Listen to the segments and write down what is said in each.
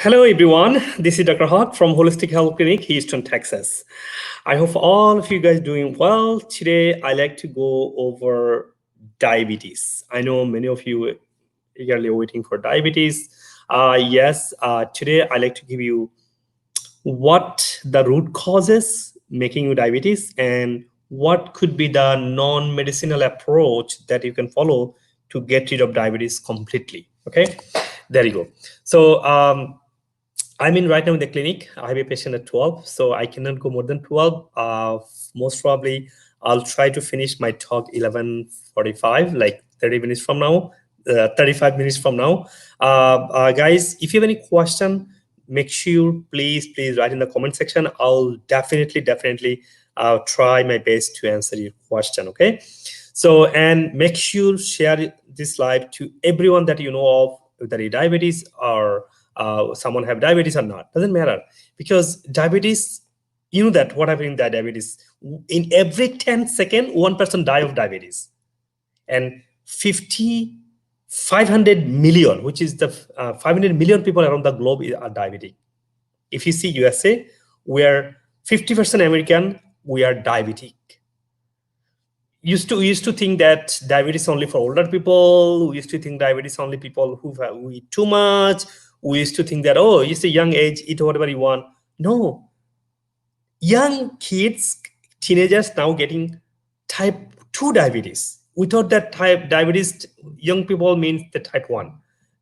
Hello everyone, this is Dr. Haque from Holistic Health Clinic, Houston, Texas. I hope all of you guys doing well. Today I like to go over diabetes. I know many of you eagerly waiting for diabetes. Today I like to give you what the root causes making you diabetes and what could be the non-medicinal approach that you can follow to get rid of diabetes completely. Okay, there you go. So I'm in right now in the clinic. I have a patient at 12, so I cannot go more than 12. Most probably, I'll try to finish my talk 11:45, like 30 minutes from now, 35 minutes from now. Guys, if you have any question, make sure please write in the comment section. I'll definitely try my best to answer your question. Okay, so and make sure share this live to everyone that you know of, whether it's diabetes or someone have diabetes or not, doesn't matter, because diabetes, you know that what happened in that diabetes, in every 10 seconds one person die of diabetes, and 500 million, which is the 500 million people around the globe are diabetic. If you see USA, we are 50% American, we are diabetic. We used to think that diabetes only for older people. We used to think diabetes only people who eat too much. We used to think that, oh, it's a young age, eat whatever you want. No, young kids, teenagers now getting type 2 diabetes. We thought that type diabetes, young people means the type 1.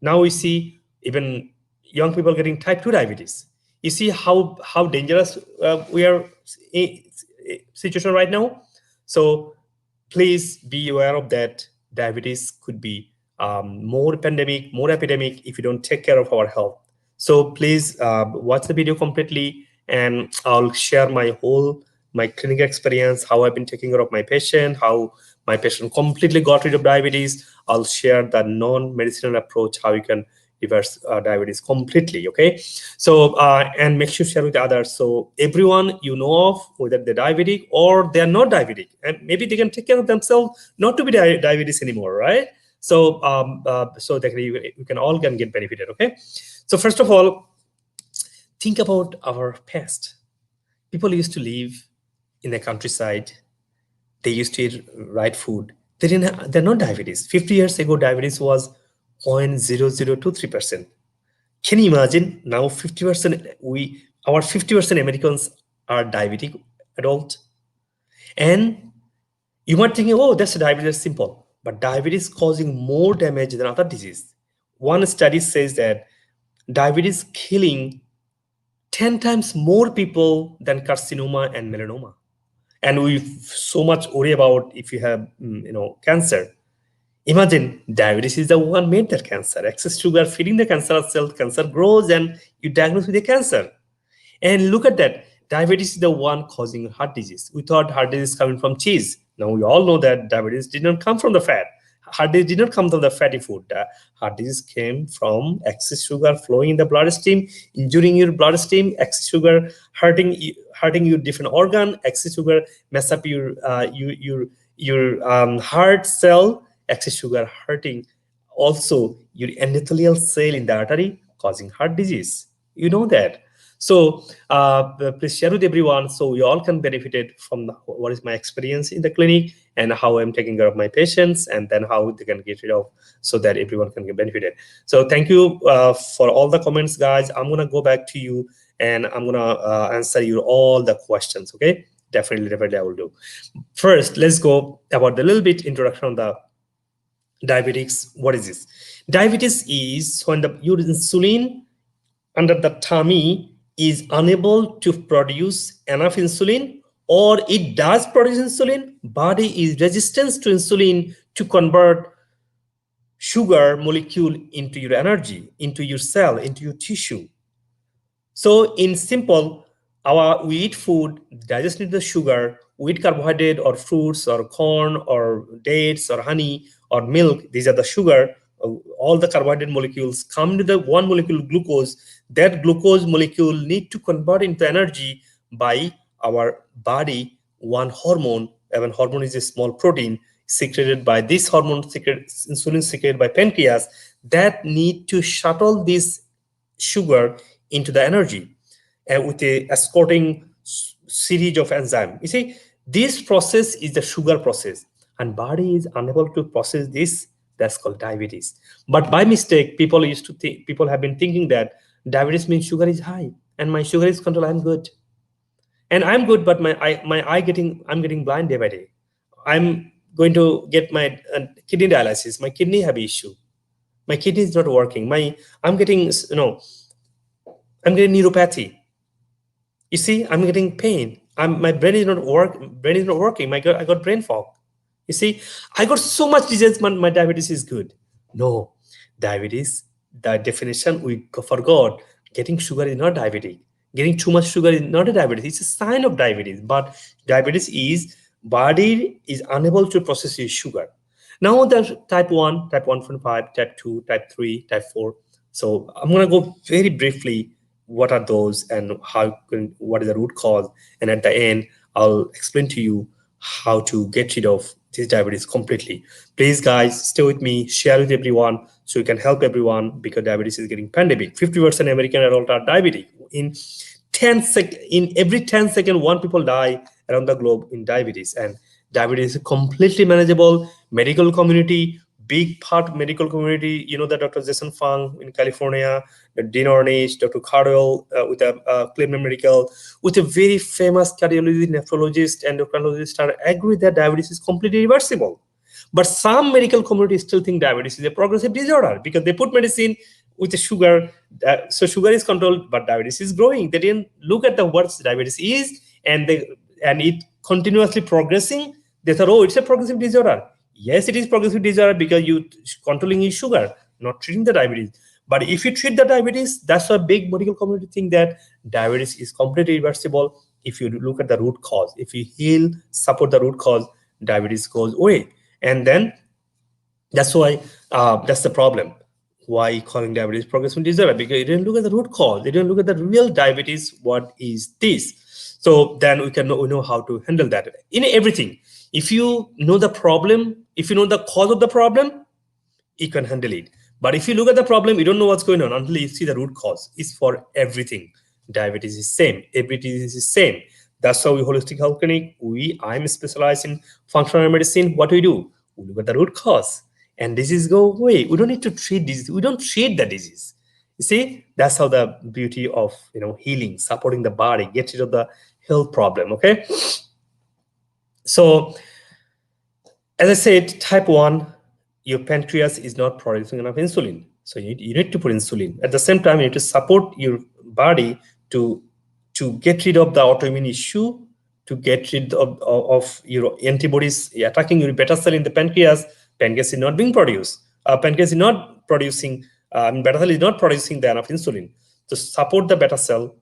Now we see even young people getting type 2 diabetes. You see how dangerous we are in situation right now. So please be aware of that. Diabetes could be more pandemic, more epidemic if you don't take care of our health. So please watch the video completely, and I'll share my clinical experience, how I've been taking care of my patient, how my patient completely got rid of diabetes. I'll share the non-medicinal approach, how you can reverse diabetes completely. Okay, so and make sure share with others, so everyone you know of, whether they're diabetic or they're not diabetic, and maybe they can take care of themselves not to be diabetes anymore, right? So that you can all can get benefited. Okay, so first of all, think about our past. People used to live in the countryside. They used to eat right food. They're not diabetes. 50 years ago, diabetes was 0.0023%. Can you imagine now 50% our 50% Americans are diabetic adult? And you might think, oh, that's diabetes, simple. But diabetes causing more damage than other disease. One study says that diabetes killing 10 times more people than carcinoma and melanoma. And we so much worry about if you have cancer. Imagine diabetes is the one made that cancer. Excess sugar feeding the cancer cell, cancer grows, and you diagnose with a cancer. And look at that. Diabetes is the one causing heart disease. We thought heart disease is coming from cheese. Now we all know that diabetes did not come from the fat. Heart disease did not come from the fatty food. Heart disease came from excess sugar flowing in the bloodstream, injuring your bloodstream, excess sugar hurting your different organ, excess sugar mess up your heart cell, excess sugar hurting also your endothelial cell in the artery, causing heart disease. You know that. So please share with everyone so we all can benefit it from what is my experience in the clinic and how I'm taking care of my patients, and then how they can get rid of, so that everyone can get benefited. So thank you for all the comments, guys. I'm gonna go back to you and I'm gonna answer you all the questions. Okay, definitely I will do. First, let's go about the little bit introduction on the diabetics. What is this? Diabetes is when your insulin under the tummy is unable to produce enough insulin, or it does produce insulin, body is resistant to insulin to convert sugar molecule into your energy, into your cell, into your tissue. So in simple, we eat food, digest need the sugar, we eat carbohydrate or fruits or corn or dates or honey or milk. These are the sugar. All the carbohydrate molecules come to the one molecule glucose. That glucose molecule need to convert into energy by our body. One hormone, and hormone is a small protein secreted by this hormone, insulin secreted by pancreas, that need to shuttle this sugar into the energy with a escorting series of enzymes. You see, this process is the sugar process, and body is unable to process this. That's called diabetes. But by mistake, people have been thinking that diabetes means sugar is high, and my sugar is controlled. I'm good, and I'm good, but I'm getting blind day by day. I'm going to get my kidney dialysis. My kidney have issue. My kidney is not working. I'm getting I'm getting neuropathy. You see, I'm getting pain. My brain is not working. I got brain fog. You see, I got so much disease, my diabetes is good. No, diabetes, the definition we forgot. Getting sugar is not diabetic. Getting too much sugar is not a diabetes. It's a sign of diabetes. But diabetes is body is unable to process your sugar. Now there's type 1, type 1.5, type 2, type 3, type 4. So I'm going to go very briefly what are those and what is the root cause. And at the end, I'll explain to you how to get rid of this diabetes completely. Please, guys, stay with me, share with everyone so you can help everyone because diabetes is getting pandemic. 50% American adults are diabetic. In every 10 seconds, one people die around the globe in diabetes. And diabetes is completely manageable. Medical community, big part medical community, the Dr. Jason Fung in California, Dean Ornish, Dr. Cardwell with Cleveland Medical, with a very famous cardiologist, nephrologist, endocrinologist are agree that diabetes is completely reversible. But some medical communities still think diabetes is a progressive disorder because they put medicine with the sugar. So sugar is controlled, but diabetes is growing. They didn't look at the what diabetes is, and it continuously progressing. They thought, oh, it's a progressive disorder. Yes, it is progressive disorder because you controlling your sugar, not treating the diabetes. But if you treat the diabetes, that's a big medical community thing that diabetes is completely reversible. If you look at the root cause, if you heal, support the root cause, diabetes goes away. And then that's why that's the problem. Why calling diabetes progressive disorder? Because you didn't look at the root cause. You didn't look at the real diabetes. What is this? So then we know how to handle that in everything. If you know the problem, if you know the cause of the problem, you can handle it. But if you look at the problem, you don't know what's going on until you see the root cause. It's for everything. Diabetes is same. Every disease is same. That's how we holistic health clinic. I'm specialized in functional medicine. What do? We look at the root cause, and disease go away. We don't need to treat disease. We don't treat the disease. You see, that's how the beauty of healing, supporting the body, get rid of the health problem. Okay. So, as I said, type 1, your pancreas is not producing enough insulin. So you need to put insulin. At the same time, you need to support your body to get rid of the autoimmune issue, to get rid of your antibodies attacking your beta cell in the pancreas. Pancreas is not being produced. Pancreas is not producing, beta cell is not producing the enough insulin. To support the beta cell,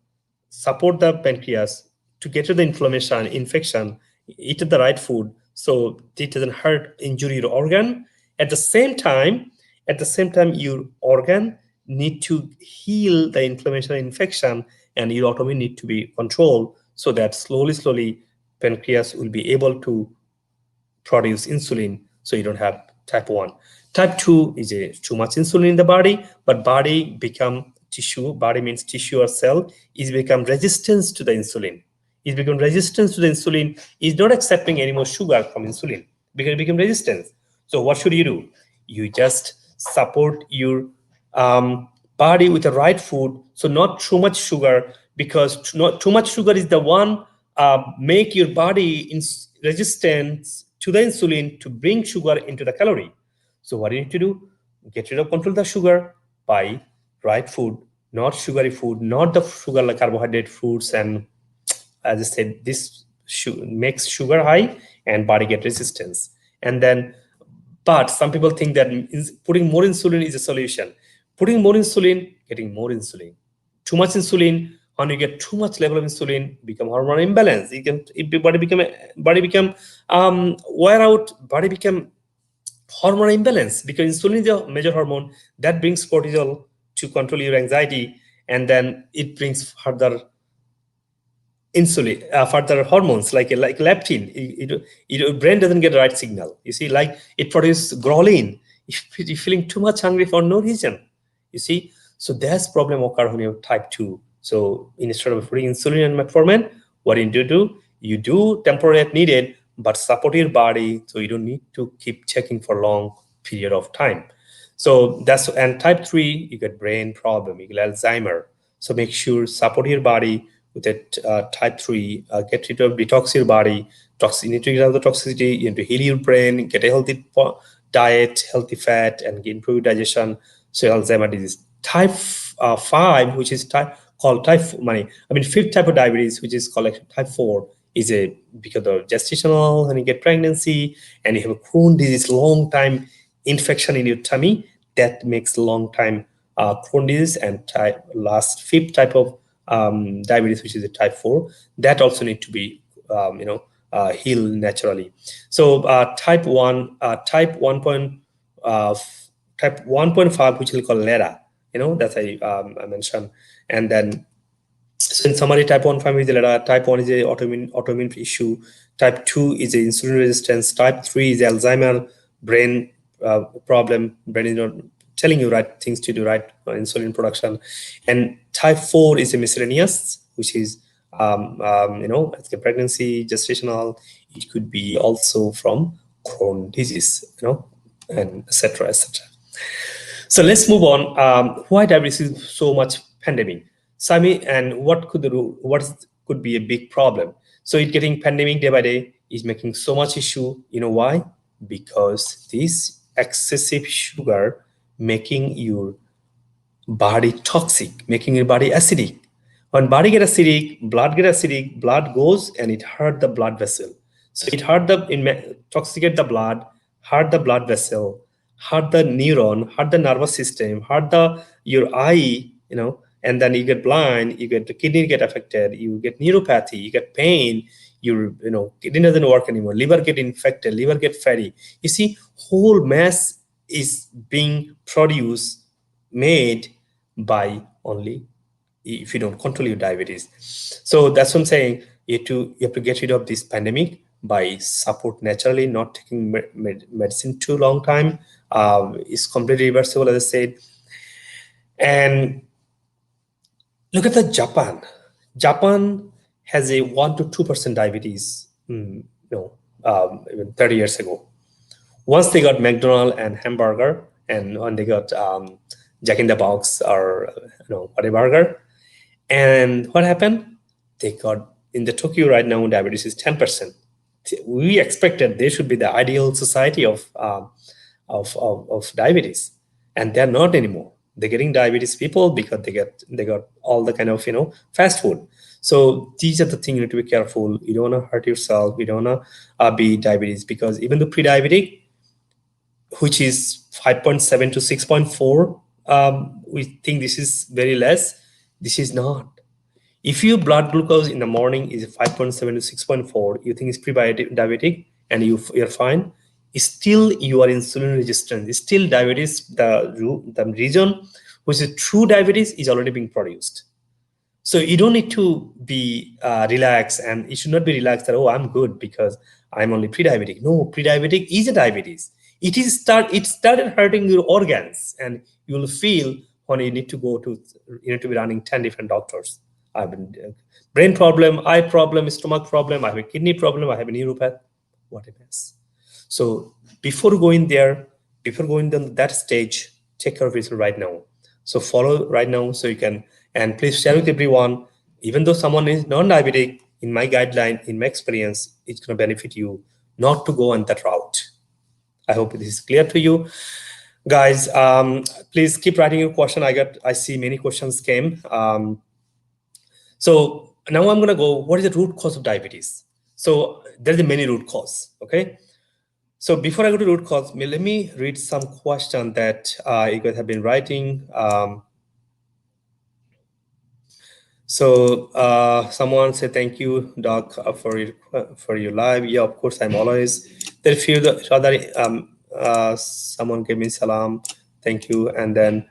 support the pancreas to get rid of the inflammation, infection, eat the right food so it doesn't hurt, injury your organ. At the same time, your organ need to heal the inflammation, infection, and your autoimmune need to be controlled so that slowly, pancreas will be able to produce insulin so you don't have type 1. Type 2 is too much insulin in the body, but body become tissue. Body means tissue or cell is become resistance to the insulin. Is become resistance to the insulin, is not accepting any more sugar from insulin because it become resistance. So what should you do? You just support your body with the right food. So not too much sugar, because not too much sugar is the one make your body in resistance to the insulin to bring sugar into the calorie. So what you need to do? Get rid of, control the sugar by right food, not sugary food, not the sugar like carbohydrate foods. And as I said, this makes sugar high and body get resistance. And then, but some people think that putting more insulin is a solution. Putting more insulin, getting more insulin. Too much insulin, when you get too much level of insulin, become hormone imbalance. Body become wear out. Body become hormone imbalance because insulin is a major hormone that brings cortisol to control your anxiety, and then it brings further insulin, further hormones like leptin. Your brain doesn't get the right signal. You see, like it produces ghrelin. You're feeling too much hungry for no reason. You see, So that's problem occur when you have type 2. So instead of putting insulin and metformin, what you do, you do temporary if needed, but support your body so you don't need to keep checking for long period of time. So that's, and type 3, you get brain problem, you get Alzheimer. So make sure support your body with that type 3, get rid of, detox your body. You need to get out of the toxicity, you need to heal your brain, get a healthy diet, healthy fat, and improve digestion. So Alzheimer disease. Type 5, which is called fifth type of diabetes, which is called type 4, is a because of gestational, when you get pregnancy and you have a Crohn's disease, long time infection in your tummy, that makes long time Crohn's disease. And fifth type of diabetes, which is a type 4, that also need to be healed naturally. So type 1, type 1.5, which we call LERA, that I mentioned. And then, so in summary, type 1 family is LERA, type 1 is a autoimmune issue, type 2 is a insulin resistance, type 3 is Alzheimer, brain problem, brain is not telling you right things to do, right insulin production. And type 4 is a miscellaneous, which is it's a pregnancy, gestational. It could be also from Crohn's disease, and etc. etc. So let's move on. Why diabetes is so much pandemic? Sami, and what could be a big problem? So it getting pandemic day by day is making so much issue. You know why? Because this excessive sugar making your body toxic, making your body acidic. When body get acidic, blood goes and it hurt the blood vessel. So it toxicate the blood, hurt the blood vessel, hurt the neuron, hurt the nervous system, hurt your eye, and then you get blind, you get the kidney get affected, you get neuropathy, you get pain, kidney doesn't work anymore, liver get infected, liver get fatty. You see, whole mess is being made by only if you don't control your diabetes. So that's what I'm saying. You have to get rid of this pandemic by support naturally, not taking medicine too long time. It's completely reversible, as I said. And look at the Japan. Japan has a 1 to 2% diabetes. Even 30 years ago. Once they got McDonald's and hamburger, and when they got Jack in the Box or whatever burger, and what happened? They got in the Tokyo right now, diabetes is 10%. We expected they should be the ideal society of diabetes, and they're not anymore. They're getting diabetes people because they got all the kind of fast food. So these are the things you need to be careful. You don't want to hurt yourself. You don't want to be diabetes, because even the pre-diabetic, which is 5.7 to 6.4, we think this is very less. This is not. If your blood glucose in the morning is 5.7 to 6.4, you think it's pre-diabetic and you're fine, still you are insulin resistant. Still diabetes, the region which is true diabetes is already being produced. So you don't need to be relaxed, and you should not be relaxed that, oh, I'm good because I'm only pre-diabetic. No, pre-diabetic is a diabetes. It started hurting your organs, and you will feel when you need to be running 10 different doctors. I have a brain problem, eye problem, stomach problem, I have a kidney problem, I have a neuropath. What a mess. So before going down that stage, take care of yourself right now. So follow right now so you can, and please share with everyone. Even though someone is non-diabetic, in my guideline, in my experience, it's going to benefit you not to go on that route. I hope this is clear to you. Guys, please keep writing your question. I see many questions came. So now I'm going to go, what is the root cause of diabetes? So there's many root cause, okay? So before I go to root cause, let me read some question that you guys have been writing. So someone said, thank you, Doc, for your live. Yeah, of course, I'm always. There are few other, someone gave me salam, thank you. And then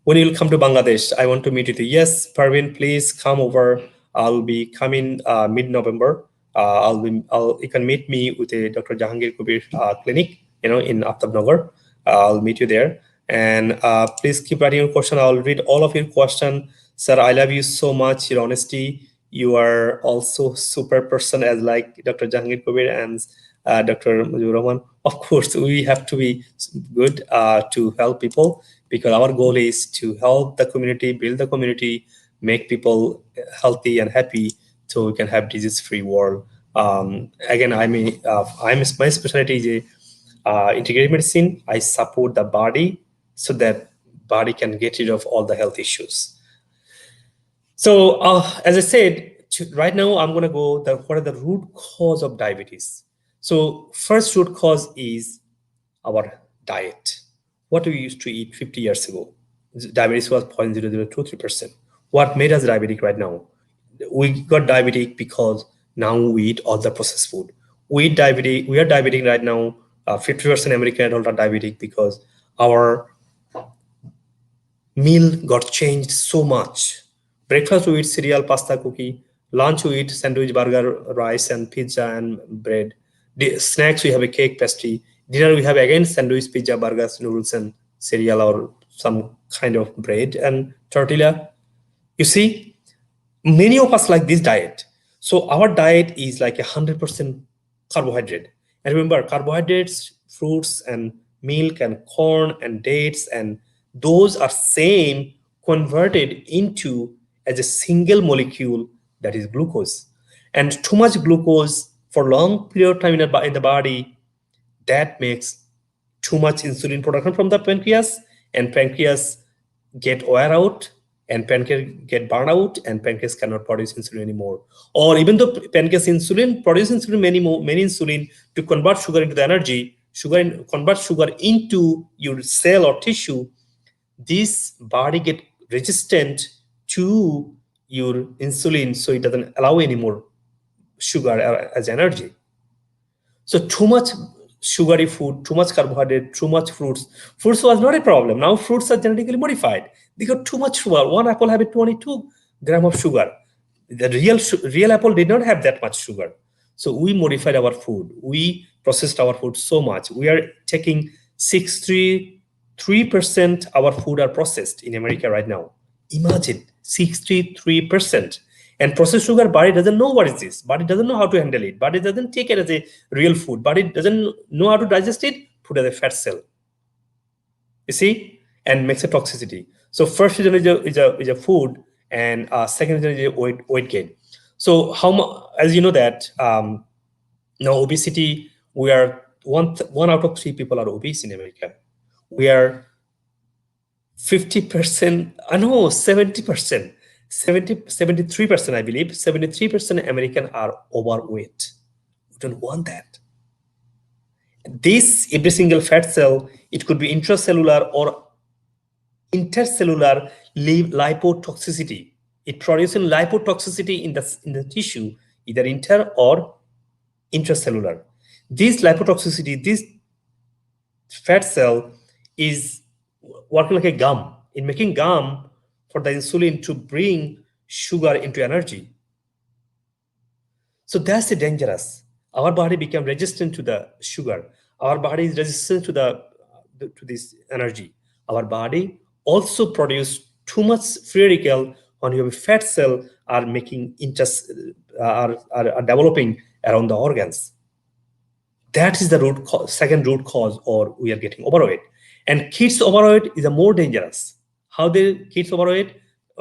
when you'll come to Bangladesh, I want to meet with you. Yes, Parvin, please come over. I'll be coming mid-November. You can meet me with a Dr. Jahangir Kubir clinic, in Aftabnagar. I'll meet you there. And please keep writing your question. I'll read all of your question. Sir, I love you so much, your honesty. You are also super person as like Dr. Jahangir Kabir and Dr. Mujibur Rahman. Of course, we have to be good to help people, because our goal is to help the community, build the community, make people healthy and happy, so we can have disease-free world. Again, my specialty is integrative medicine. I support the body so that body can get rid of all the health issues. So as I said, right now I'm going to go what are the root cause of diabetes. So first root cause is our diet. What we used to eat 50 years ago, diabetes was 0.0023%. What made us diabetic right now? We got diabetic because now we eat all the processed food. We are diabetic right now. 50% American adults are diabetic because our meal got changed so much. Breakfast we eat cereal, pasta, cookie. Lunch we eat sandwich, burger, rice, and pizza and bread. Snacks we have a cake, pastry. Dinner we have again sandwich, pizza, burgers, noodles, and cereal or some kind of bread and tortilla. You see, many of us like this diet. So our diet is like 100% carbohydrate. And remember, carbohydrates, fruits and milk and corn and dates, and those are same converted into as a single molecule, that is glucose. And too much glucose for long period of time in the body, that makes too much insulin production from the pancreas, and pancreas get wear out, and pancreas get burned out, and pancreas cannot produce insulin anymore. Or even though pancreas produces insulin, many insulin to convert sugar into the energy, convert sugar into your cell or tissue, this body get resistant to your insulin, so it doesn't allow any more sugar as energy. So too much sugary food, too much carbohydrate, too much fruits. Fruits was not a problem. Now fruits are genetically modified. They got too much sugar. One apple have 22 grams of sugar. The real apple did not have that much sugar. So we modified our food. We processed our food so much. We are taking 63% our food are processed in America right now. Imagine 63%. And processed sugar, body doesn't know what is this. Body doesn't know how to handle it. Body doesn't take it as a real food. Body doesn't know how to digest it, put it as a fat cell. You see? And makes a toxicity. So first reason is a food, and second reason is a weight gain. So as you know that now obesity, we are one out of 3 people are obese in America. We are 50%, I know 70%. 73%, I believe, 73% American are overweight. We don't want that. This, every single fat cell, it could be intracellular or intercellular lipotoxicity. It produces lipotoxicity in the tissue, either inter or intracellular. This lipotoxicity, this fat cell is working like a gum. In making gum for the insulin to bring sugar into energy. So that's dangerous. Our body become resistant to the sugar. Our body is resistant to this energy. Our body also produce too much free radical when you have a fat cell are making are developing around the organs. That is the second root cause, or we are getting overweight. And kids overweight is a more dangerous. How the kids overweight?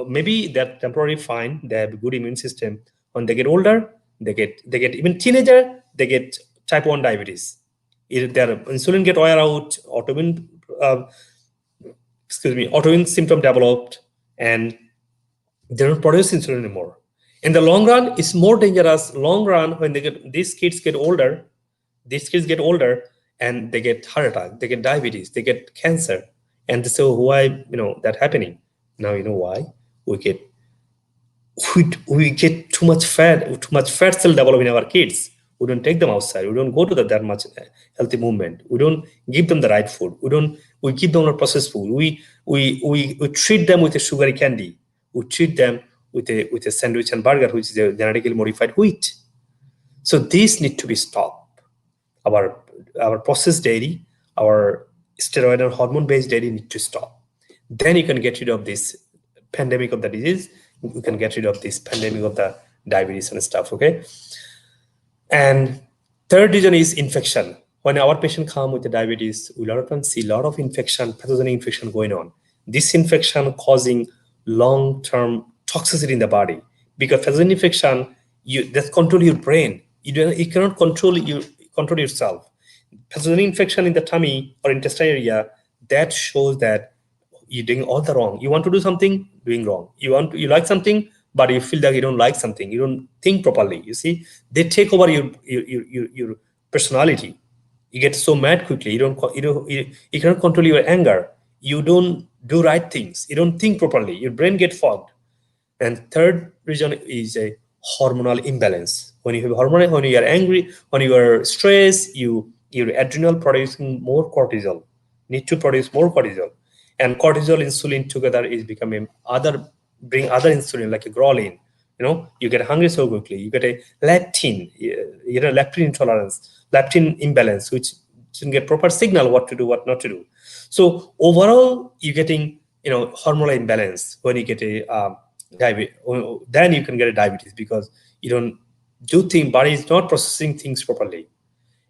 Maybe they're temporarily fine. They have a good immune system. When they get older, they get even teenager, they get type 1 diabetes. Either their insulin get wear out, autoimmune symptom developed, and they don't produce insulin anymore. In the long run, it's more dangerous. Long run, when these kids get older, and they get heart attack, they get diabetes, they get cancer. And so why that happening? Now you know why. We get too much fat cell develop in our kids. We don't take them outside. We don't go to that much healthy movement. We don't give them the right food. We give them processed food. We treat them with a sugary candy. We treat them with a sandwich and burger, which is a genetically modified wheat. So these need to be stopped. Our processed dairy, our steroid and hormone-based diet need to stop. Then you can get rid of this pandemic of the disease. You can get rid of this pandemic of the diabetes and stuff, okay? And third reason is infection. When our patient come with the diabetes, we a lot of times see a lot of infection, pathogenic infection going on. This infection causing long-term toxicity in the body, because pathogenic infection, that control your brain. You cannot control yourself. Pathogenic infection in the tummy or intestine area, that shows that you're doing all the wrong. You want to do something, doing wrong. You like something, but you feel that you don't like something. You don't think properly. You see, they take over your personality. You get so mad quickly. You cannot control your anger. You don't do right things. You don't think properly. Your brain gets fogged. And third reason is a hormonal imbalance. When you are angry, when you are stressed, your adrenal producing more cortisol, need to produce more cortisol. And cortisol, insulin together is becoming bring other insulin like a ghrelin. You get hungry so quickly. You get a leptin, leptin intolerance, leptin imbalance, which doesn't get proper signal what to do, what not to do. So overall, you're getting hormonal imbalance when you get a diabetes. Then you can get a diabetes because you don't do things. Body is not processing things properly.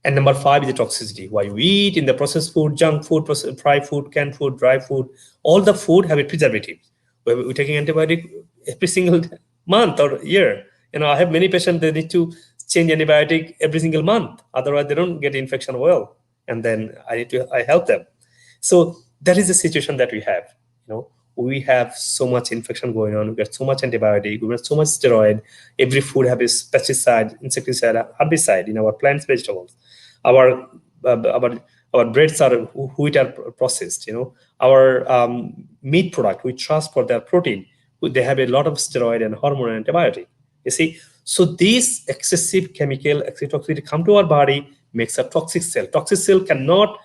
And number 5 is the toxicity. Why we eat in the processed food, junk food, fried food, canned food, dry food, all the food have a preservative. We're taking antibiotic every single month or year. I have many patients, they need to change antibiotic every single month. Otherwise, they don't get infection well. And then I help them. So that is the situation that we have. We have so much infection going on. We get so much antibiotic. We get so much steroid. Every food have is pesticide, insecticide, herbicide in our plants, vegetables. Our breads are wheat are processed. Our meat product we transport their protein. They have a lot of steroid and hormone and antibiotic. You see, so these excessive chemical, excessive toxicity come to our body, makes a toxic cell. Toxic cell cannot.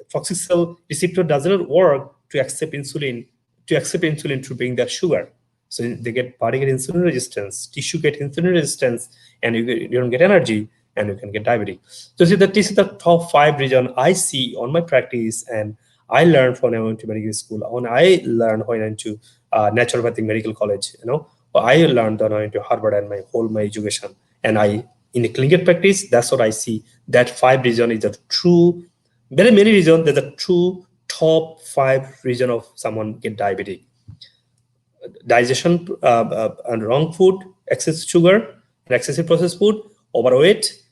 Toxic cell receptor does not work to accept insulin to bring that sugar. So they body get insulin resistance, tissue get insulin resistance, and you don't get energy, and you can get diabetes. So see that this is the top 5 reason I see on my practice, and I learned when I went to medical school. When I learned when I went to naturopathic medical college, I learned when I went to Harvard and my education, and in a clinical practice, that's what I see. That 5 reason is the true. There are many reasons. There's a true top 5 reason of someone get diabetic: digestion and wrong food, excess sugar, and excessive processed food, overweight,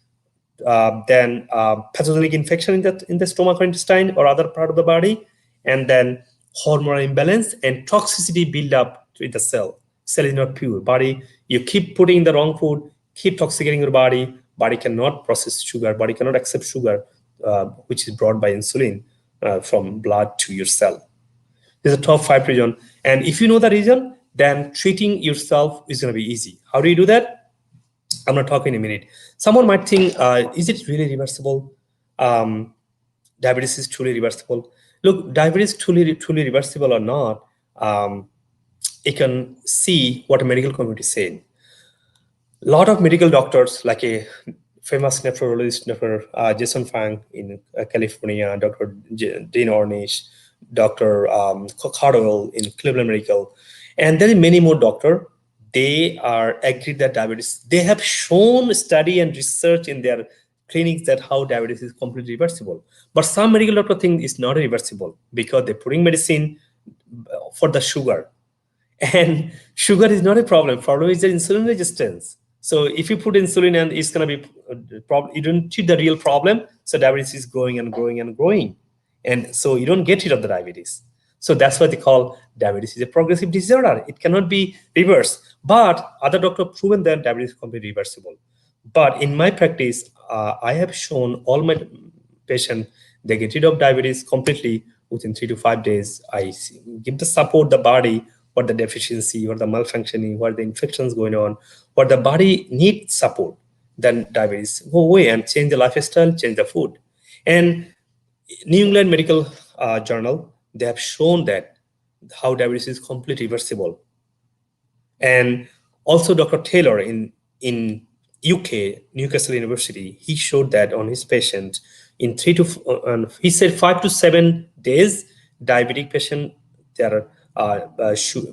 then pathogenic infection in the stomach or intestine or other part of the body, and then hormonal imbalance and toxicity build up in the cell. Cell is not pure. Body, you keep putting the wrong food, keep toxicating your body. Body cannot process sugar. Body cannot accept sugar, which is brought by insulin from blood to your cell. There's a top 5 reason. And if you know the reason, then treating yourself is going to be easy. How do you do that? I'm going to talk in a minute. Someone might think, is it really reversible? Diabetes is truly reversible. Look, diabetes truly reversible or not, you can see what a medical community is saying. A lot of medical doctors, like a famous nephrologist, Dr. Jason Fang in California, Dr. Dean Ornish, Dr. Cardwell in Cleveland Medical, and there are many more doctors. They are agreed that diabetes. They have shown study and research in their clinics that how diabetes is completely reversible. But some medical doctor think it's not reversible because they're putting medicine for the sugar, and sugar is not a problem. Problem is the insulin resistance. So if you put insulin and it's going to be a problem, you don't treat the real problem. So diabetes is growing and growing and growing. And so you don't get rid of the diabetes. So that's why they call diabetes is a progressive disorder. It cannot be reversed. But other doctors proven that diabetes can be reversible. But in my practice, I have shown all my patients, they get rid of diabetes completely within 3 to 5 days. I give the support the body, what the deficiency, what the malfunctioning, what the infections going on, what the body needs support, then diabetes go away and change the lifestyle, change the food. And New England Medical Journal, they have shown that how diabetes is completely reversible. And also Dr. Taylor in UK, Newcastle University, he showed that on his patient, in he said 5 to 7 days, diabetic patient, their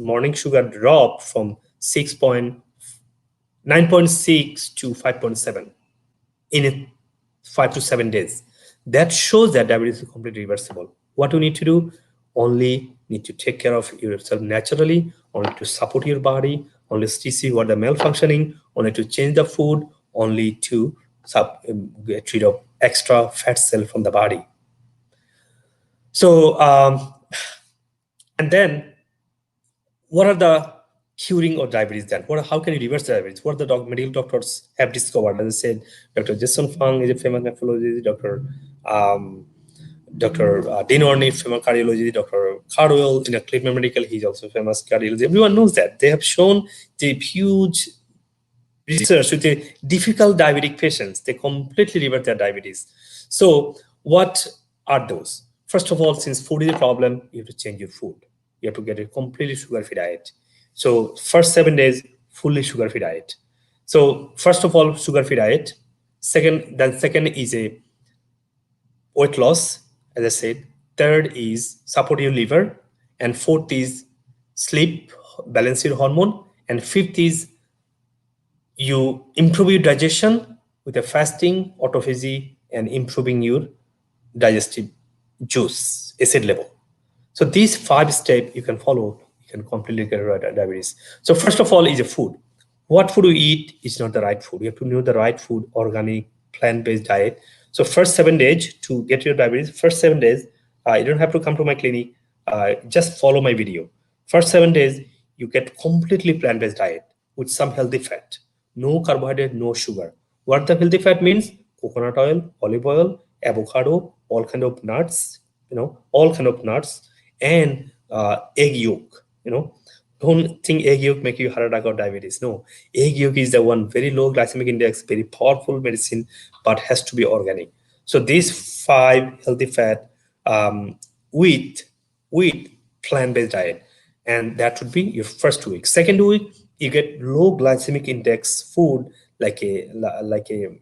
morning sugar drop from 9.6 to 5.7 in 5 to 7 days. That shows that diabetes is completely reversible. What you need to do? Only need to take care of yourself naturally, only to support your body, only to see what the malfunctioning, only to change the food, only to get rid of extra fat cell from the body. So, and then what are the curing of diabetes then? How can you reverse diabetes? What the medical doctors have discovered? As I said, Dr. Jason Fung is a famous nephrologist, Dr. Dean Orney, famous cardiologist, Dr. Cardwell in a Cleveland Medical, he's also famous cardiologist. Everyone knows that. They have shown the huge research with the difficult diabetic patients. They completely revert their diabetes. So what are those? First of all, since food is a problem, you have to change your food. You have to get a completely sugar-free diet. So first 7 days, fully sugar-free diet. So first of all, sugar-free diet. Second is a weight loss, as I said. Third is support your liver. And fourth is sleep, balance your hormone. And fifth is you improve your digestion with a fasting, autophagy, and improving your digestive juice, acid level. So these 5 steps you can follow, you can completely get rid of diabetes. So first of all is a food. What food you eat is not the right food. You have to know the right food, organic, plant-based diet. So first 7 days to get your diabetes, first 7 days, you don't have to come to my clinic, just follow my video. First 7 days, you get completely plant-based diet with some healthy fat, no carbohydrate, no sugar. What the healthy fat means? Coconut oil, olive oil, avocado, all kind of nuts, all kind of nuts, and egg yolk. Don't think egg yolk make you heart attack or diabetes. No, egg yolk is the one very low glycemic index, very powerful medicine, but has to be organic. So these 5 healthy fat with plant-based diet, and that would be your first week. Second week, you get low glycemic index food like a lentil,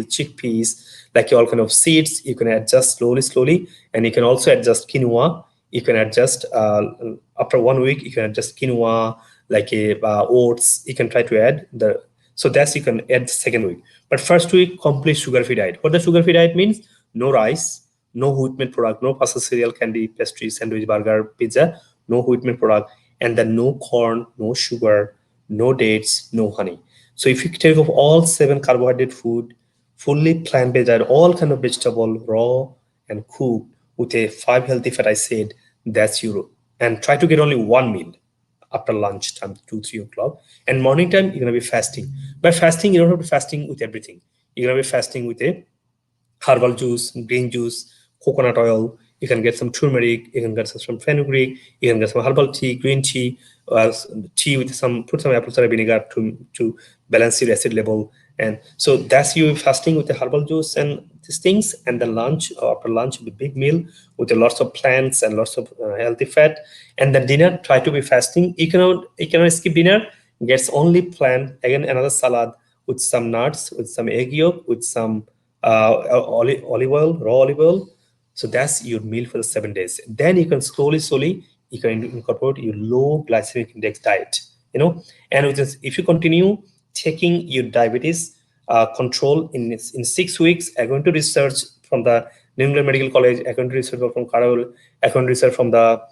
chickpeas, like all kind of seeds. You can adjust slowly, and you can also adjust quinoa. You can adjust after 1 week. You can adjust quinoa, like oats. You can try to add so that's you can add the second week. But first week, complete sugar-free diet. What the sugar-free diet means? No rice, no wheat milk product, no processed cereal, candy, pastry, sandwich, burger, pizza, no wheat milk product, and then no corn, no sugar, no dates, no honey. So if you take off all 7 carbohydrate food, fully plant-based diet, all kind of vegetable, raw and cooked with a 5 healthy fat, I said, that's your, and try to get only 1 meal after lunchtime, 2-3 o'clock, and morning time you're gonna be fasting. By fasting, you don't have to fasting with everything. You're gonna be fasting with a herbal juice, green juice, coconut oil. You can get some turmeric. You can get some fenugreek. You can get some herbal tea, green tea, tea with put some apple cider vinegar to balance your acid level. And so that's you fasting with the herbal juice and these things. And then lunch, after lunch, the big meal with lots of plants and lots of healthy fat. And then dinner, try to be fasting. You cannot skip dinner. Gets only plant. Again, another salad with some nuts, with some egg yolk, with some olive oil, raw olive oil. So that's your meal for the 7 days. Then you can slowly you can incorporate your low glycemic index diet. And if you continue taking your diabetes control in 6 weeks, I'm going to research from the New England Medical College, I'm going to research from Carol, I'm going to research from the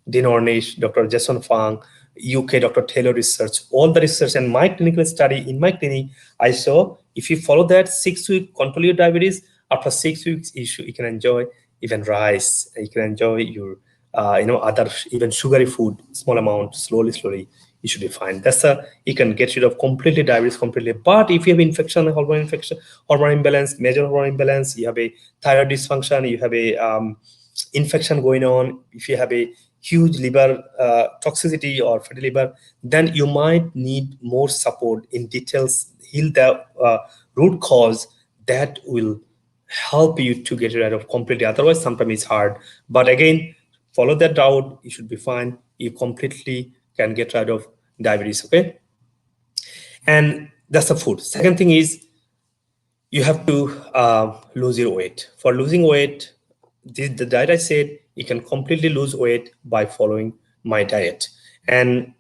Dean Ornish, Dr. Jason Fung, UK, Dr. Taylor research, all the research and my clinical study in my clinic, I saw if you follow that 6 week control your diabetes, after 6 weeks, you can enjoy even rice, you can enjoy your, other even sugary food, small amount, slowly, you should be fine. That's you can get rid of completely diabetes completely. But if you have infection, hormone imbalance, major hormone imbalance, you have a thyroid dysfunction, you have a infection going on, if you have a huge liver toxicity or fatty liver, then you might need more support in details, heal the root cause that will help you to get rid of completely. Otherwise, sometimes it's hard. But again, follow that route, you should be fine. You completely can get rid of diabetes, okay? And that's the food. Second thing is, you have to lose your weight. For losing weight, the diet I said, you can completely lose weight by following my diet. And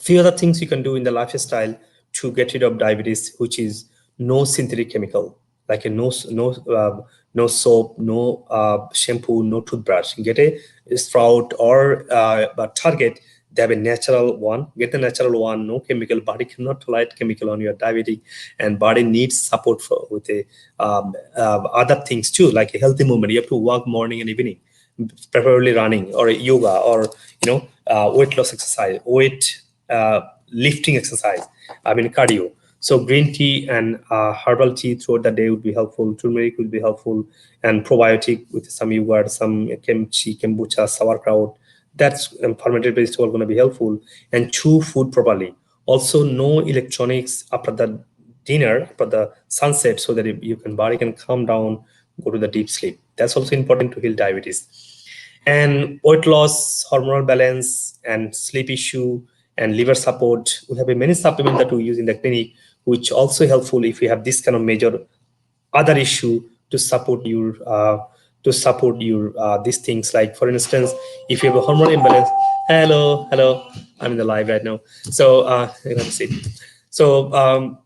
few other things you can do in the lifestyle to get rid of diabetes, which is no synthetic chemical, like a no soap, no shampoo, no toothbrush. Get a Sprout or Target. They have a natural one. Get the natural one. No chemical. Body cannot tolerate chemical on your diabetic, and body needs support for with a other things too, like a healthy movement. You have to walk morning and evening, preferably running or yoga or weight loss exercise, weight lifting exercise, I mean cardio. So green tea and herbal tea throughout the day would be helpful. Turmeric would be helpful, and probiotic with some yogurt, some kimchi, kombucha, sauerkraut. That's fermented vegetable going to be helpful. And chew food properly. Also, no electronics after the dinner, after the sunset, so that you can body can calm down, go to the deep sleep. That's also important to heal diabetes. And weight loss, hormonal balance, and sleep issue, and liver support. We have many supplements that we use in the clinic, which also helpful if you have this kind of major other issue to support your these things. Like for instance, if you have a hormone imbalance. Hello, I'm in the live right now. So let's see. So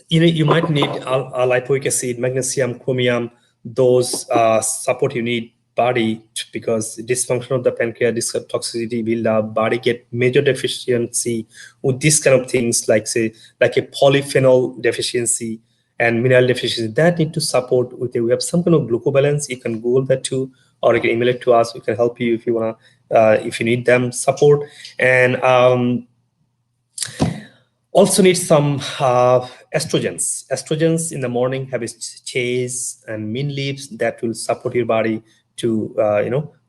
you might need lipoic acid, magnesium, chromium, those support you need body, because dysfunction of the pancreas, this toxicity build up, body get major deficiency with this kind of things, like say like a polyphenol deficiency and mineral deficiency that need to support with we have some kind of glucobalance. You can Google that too, or you can email it to us. We can help you if you wanna if you need them support. And also need some estrogens. Estrogens in the morning have a chase and mint leaves that will support your body to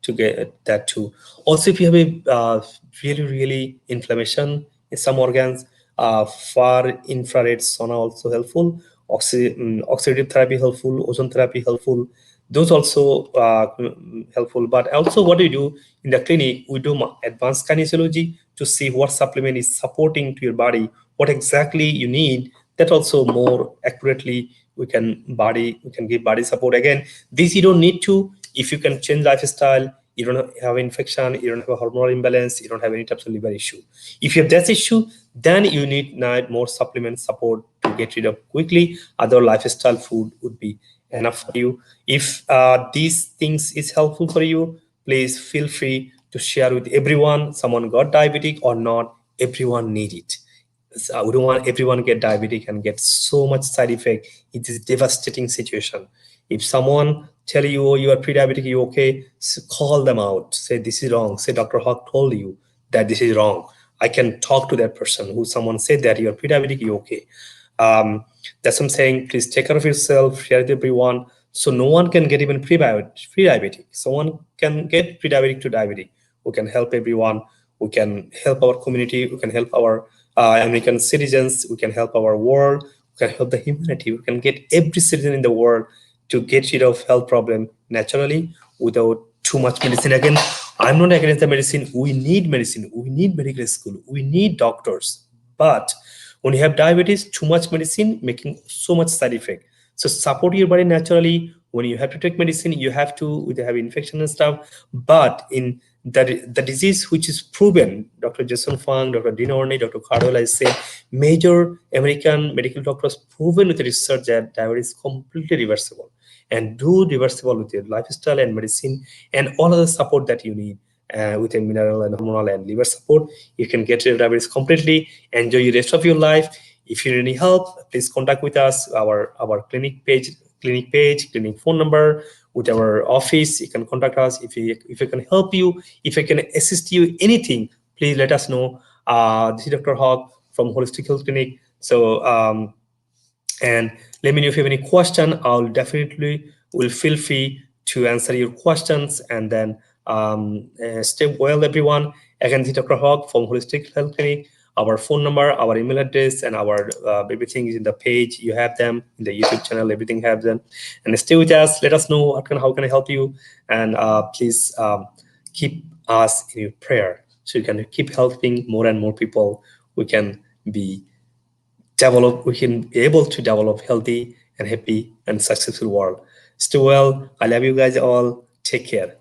to get that too. Also, if you have a really inflammation in some organs, far infrared sauna also helpful. Oxidative therapy helpful. Ozone therapy helpful. Those also helpful. But also, what we do in the clinic, we do advanced kinesiology to see what supplement is supporting to your body, what exactly you need. That also more accurately we can give body support. Again, this you don't need to. If you can change lifestyle, you don't have infection, you don't have a hormonal imbalance, you don't have any types of liver issue. If you have that issue, then you need more supplement support to get rid of quickly. Other lifestyle food would be enough for you. If these things is helpful for you, please feel free to share with everyone. Someone got diabetic or not, everyone need it. So we don't want everyone to get diabetic and get so much side effect. It is devastating situation. If someone tell you, oh, you are pre-diabetic, you okay, so call them out. Say this is wrong. Say Dr. Haque told you that this is wrong. I can talk to that person who someone said that you are pre-diabetic, you okay. That's what I'm saying. Please take care of yourself, share with everyone. So no one can get even pre-diabetic. Someone can get pre-diabetic to diabetic. We can help everyone. We can help our community. We can help our American citizens. We can help our world. We can help the humanity. We can get every citizen in the world to get rid of health problem naturally without too much medicine. Again, I'm not against the medicine. We need medicine. We need medical school. We need doctors. But when you have diabetes, too much medicine making so much side effect. So support your body naturally. When you have to take medicine, you have to have infection and stuff. But in the disease which is proven, Dr. Jason Fung, Dr. Dean Orney, Dr. Cardwell, I say, major American medical doctors proven with research that diabetes is completely reversible. And do reversible with your lifestyle and medicine and all other support that you need. With a mineral and hormonal and liver support, you can get rid of diabetes completely. Enjoy the rest of your life. If you need any help, please contact with us. Our clinic phone number, with our office. You can contact us if we can help you, if I can assist you anything. Please let us know. This is Dr. Haque from Holistic Health Clinic. So and let me know if you have any question. I'll definitely will feel free to answer your questions. And then stay well, everyone. Again, this is Dr. Haque from Holistic Health Clinic. Our phone number, our email address, and our everything is in the page. You have them in the YouTube channel. Everything have them. And stay with us. Let us know how can I help you. And please keep us in your prayer, so you can keep helping more and more people. We can be able to develop healthy and happy and successful world. Stay well. I love you guys all. Take care.